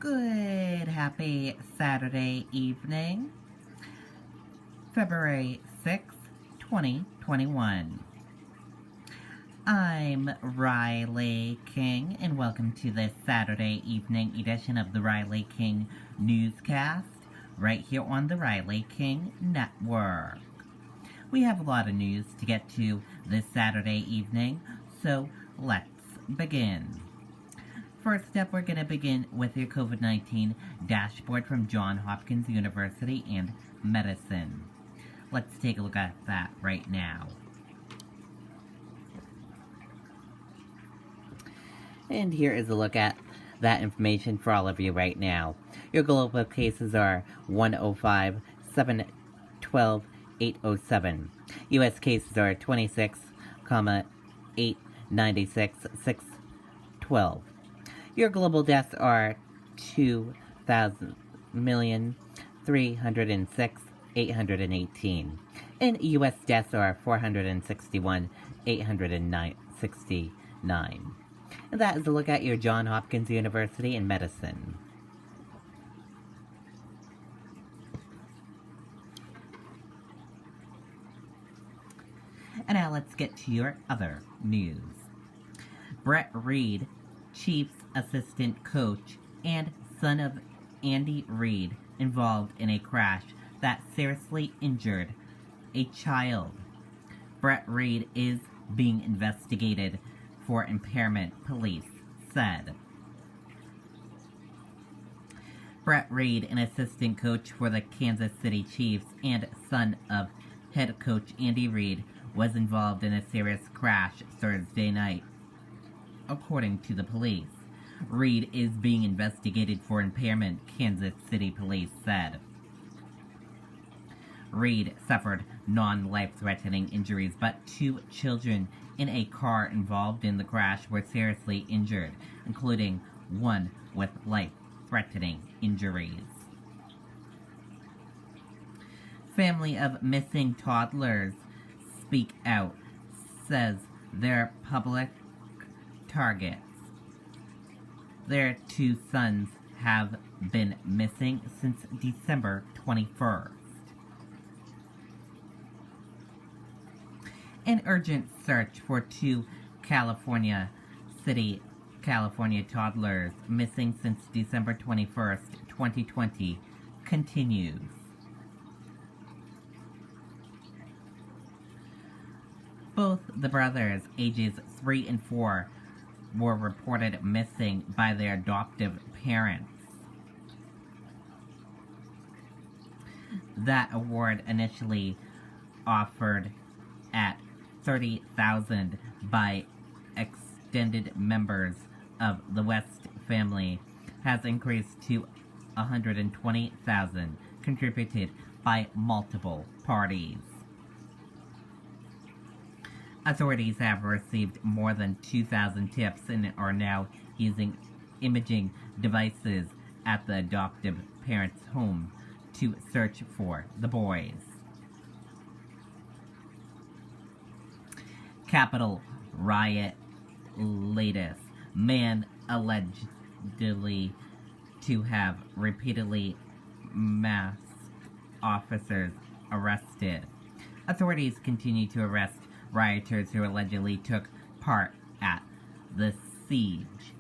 Good, happy Saturday evening, February 6th, 2021. I'm Riley King, and welcome to this Saturday evening edition of the Riley King Newscast, right here on the Riley King Network. We have a lot of news to get to this Saturday evening, so let's begin. First up, we're going to begin with your COVID-19 dashboard from Johns Hopkins University and Medicine. Let's take a look at that right now. And here is a look at that information for all of you right now. Your global cases are 105, 712, 807. U.S. cases are 26, 896, 612. Your global deaths are 2,306,818. And U.S. deaths are 461,869. And that is a look at your Johns Hopkins University in Medicine. And now let's get to your other news. Brett Reed, Chiefs assistant coach and son of Andy Reid, involved in a crash that seriously injured a child. Brett Reed is being investigated for impairment, police said. Brett Reed, an assistant coach for the Kansas City Chiefs and son of head coach Andy Reid, was involved in a serious crash Thursday night, according to the police. Reed is being investigated for impairment, Kansas City police said. Reed suffered non-life-threatening injuries, but 2 children in a car involved in the crash were seriously injured, including one with life-threatening injuries. Family of missing toddlers speak out, says their public targets. Their 2 sons have been missing since December 21st. An urgent search for 2 California toddlers missing since December 21st, 2020 continues. Both the brothers, ages 3 and 4, were reported missing by their adoptive parents. That award, initially offered at $30,000 by extended members of the West family, has increased to $120,000, contributed by multiple parties. Authorities have received more than 2,000 tips and are now using imaging devices at the adoptive parents' home to search for the boys. Capitol riot latest. Man allegedly to have repeatedly masked officers arrested. Authorities continue to arrest rioters who allegedly took part at the siege.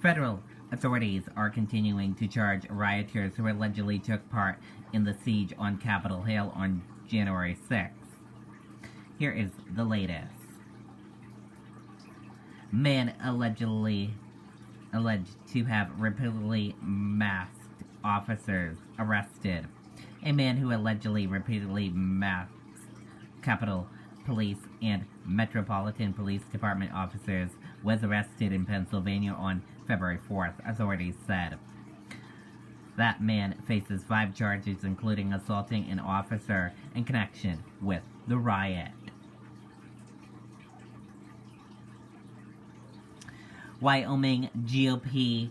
Federal authorities are continuing to charge rioters who allegedly took part in the siege on Capitol Hill on January 6th. Here is the latest. Man alleged to have repeatedly masked officers arrested. A man who allegedly repeatedly masked Capitol Police and Metropolitan Police Department officers was arrested in Pennsylvania on February 4th, authorities said. That man faces 5 charges, including assaulting an officer in connection with the riot. Wyoming GOP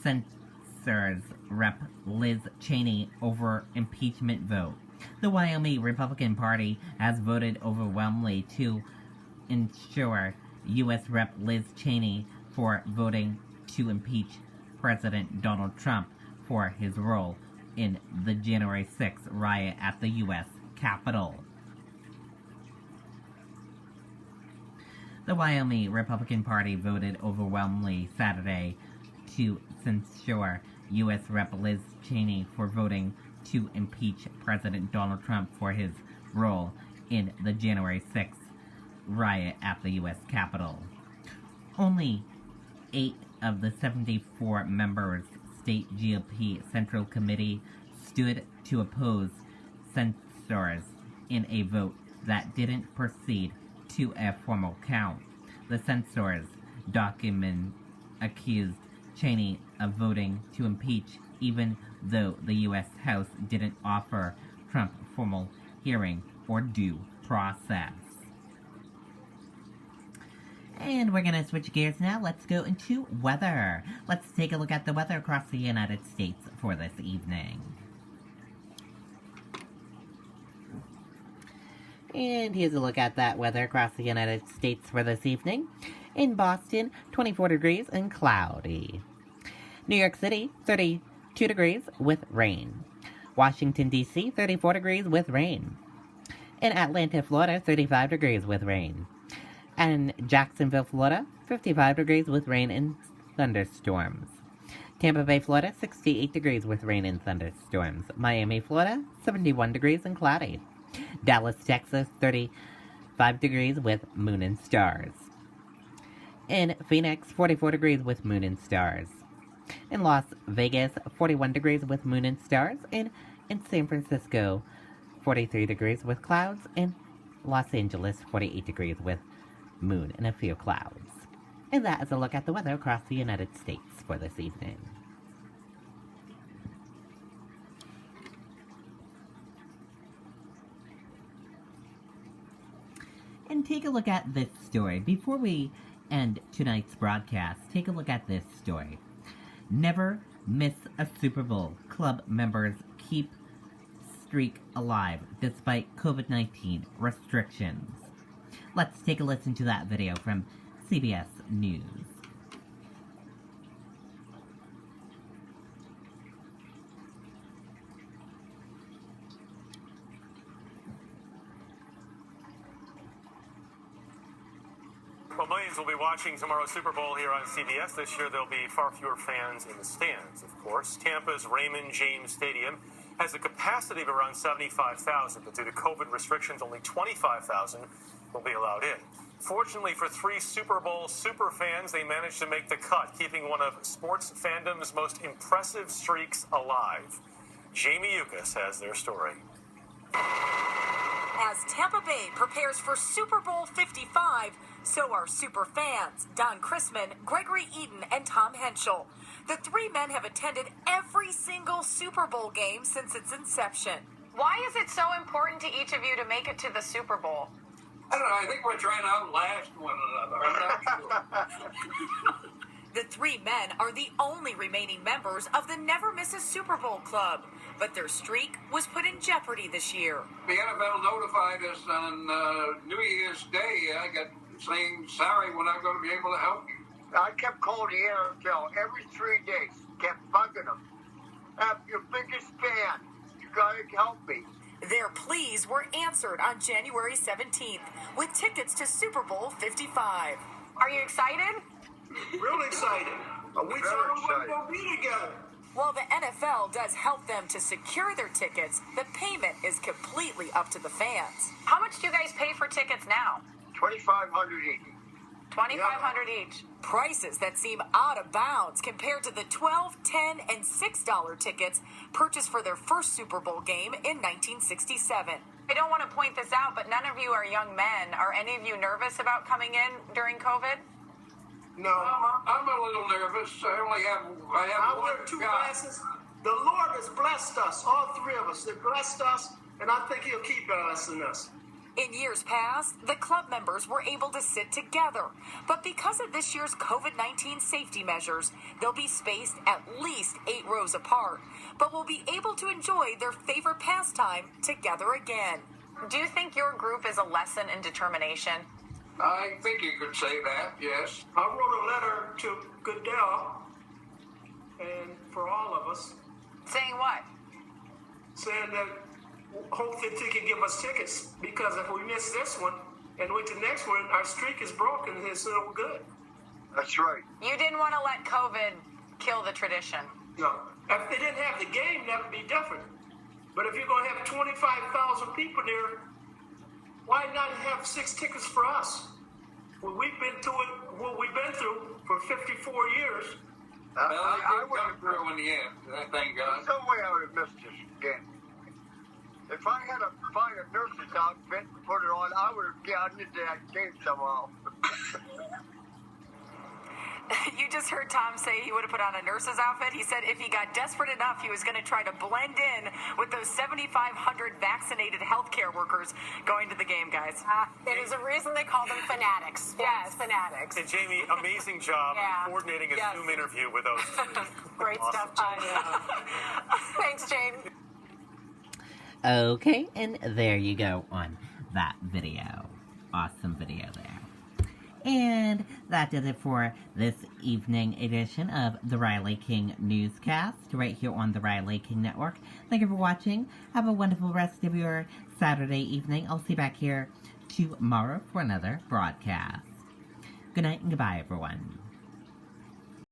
censors Rep. Liz Cheney over impeachment vote. The Wyoming Republican Party has voted overwhelmingly to ensure U.S. Rep. Liz Cheney for voting to impeach President Donald Trump for his role in the January 6th riot at the U.S. Capitol. The Wyoming Republican Party voted overwhelmingly Saturday to censure U.S. Rep. Liz Cheney for voting to impeach President Donald Trump for his role in the January 6th riot at the U.S. Capitol. Only 8 of the 74 members state GOP Central Committee stood to oppose censors in a vote that didn't proceed to a formal count. The censors document accused Cheney of voting to impeach even though the U.S. House didn't offer Trump formal hearing or due process. And we're going to switch gears now. Let's go into weather. Let's take a look at the weather across the United States for this evening. And here's a look at that weather across the United States for this evening. In Boston, 24 degrees and cloudy. New York City, 32 degrees with rain. Washington, D.C., 34 degrees with rain. In Atlanta, Florida, 35 degrees with rain. And Jacksonville, Florida, 55 degrees with rain and thunderstorms. Tampa Bay, Florida, 68 degrees with rain and thunderstorms. Miami, Florida, 71 degrees and cloudy. Dallas, Texas, 35 degrees with moon and stars. In Phoenix, 44 degrees with moon and stars. In Las Vegas, 41 degrees with moon and stars. And in San Francisco, 43 degrees with clouds. In Los Angeles, 48 degrees with moon and a few clouds. And that is a look at the weather across the United States for this evening. And take a look at this story. Before we end tonight's broadcast, take a look at this story. Never miss a Super Bowl. Club members keep streak alive despite COVID-19 restrictions. Let's take a listen to that video from CBS News. Well, millions will be watching tomorrow's Super Bowl here on CBS. This year, there'll be far fewer fans in the stands, of course. Tampa's Raymond James Stadium has a capacity of around 75,000, but due to COVID restrictions, only 25,000 will be allowed in. Fortunately for 3 Super Bowl super fans, they managed to make the cut, keeping one of sports fandom's most impressive streaks alive. Jamie Yukas has their story. As Tampa Bay prepares for Super Bowl 55, so are super fans Don Chrisman, Gregory Eaton, and Tom Henschel. The 3 men have attended every single Super Bowl game since its inception. Why is it so important to each of you to make it to the Super Bowl? I don't know. I think we're trying to outlast one another. I'm not sure. The 3 men are the only remaining members of the Never Miss a Super Bowl Club, but their streak was put in jeopardy this year. The NFL notified us on New Year's Day. I got saying, sorry, we're not going to be able to help you. I kept calling the NFL every 3 days, kept bugging them. I'm your biggest fan. You got to help me. Their pleas were answered on January 17th with tickets to Super Bowl 55. Are you excited? Real excited. We thought we were going to be together. While the NFL does help them to secure their tickets, the payment is completely up to the fans. How much do you guys pay for tickets now? $2,500 each. $2,500 each. Prices that seem out of bounds compared to the $12, $10, and $6 tickets purchased for their first Super Bowl game in 1967. I don't want to point this out, but none of you are young men. Are any of you nervous about coming in during COVID? No, I'm a little nervous. I have I one wear 2 guy. glasses. The Lord has blessed us, all 3 of us. They blessed us, and I think He'll keep blessing us. In years past, the club members were able to sit together, but because of this year's COVID-19 safety measures, they'll be spaced at least 8 rows apart, but will be able to enjoy their favorite pastime together again. Do you think your group is a lesson in determination? I think you could say that, yes. I wrote a letter to Goodell, and for all of us, Saying what? saying that hope that they can give us tickets, because if we miss this one and wait to the next one, our streak is broken and it's no good. That's right. You didn't want to let COVID kill the tradition. No. If they didn't have the game, that would be different. But if you're going to have 25,000 people there, why not have 6 tickets for us? Well, we've been through it, what we've been through for 54 years. Well, I it would got through in the end, thank God. There's no way I would have missed this game. If I had to find a nurse's outfit and put it on, I would have gotten into that game somehow. You just heard Tom say he would have put on a nurse's outfit. He said if he got desperate enough, he was going to try to blend in with those 7,500 vaccinated healthcare workers going to the game, guys. It is a reason they call them fanatics. Yes. Fanatics. And Jamie, amazing job coordinating a Yes. Zoom interview with those three. Great Awesome. stuff, Jamie. Thanks, Jamie. Okay, and there you go on that video. Awesome video there. And that does it for this evening edition of the Riley King Newscast, right here on the Riley King Network. Thank you for watching. Have a wonderful rest of your Saturday evening. I'll see you back here tomorrow for another broadcast. Good night and goodbye, everyone.